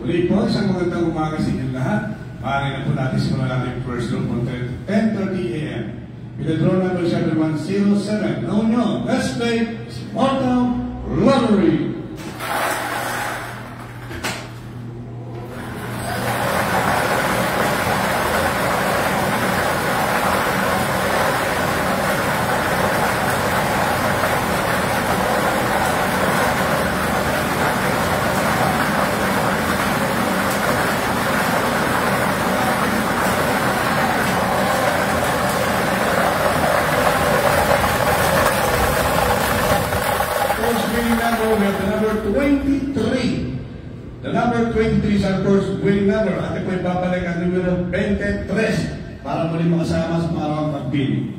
Muli po, isang magandang umaga sa inyong lahat. Maaari na po natin simulan natin yung first room from 10:30 a.m. With the draw number 7107. Now nyo, let's play Spartan Lottery! The number 23 is our first winning number. At ito po ibabalik ang numero 23 para muli makasama sa mga pagpili.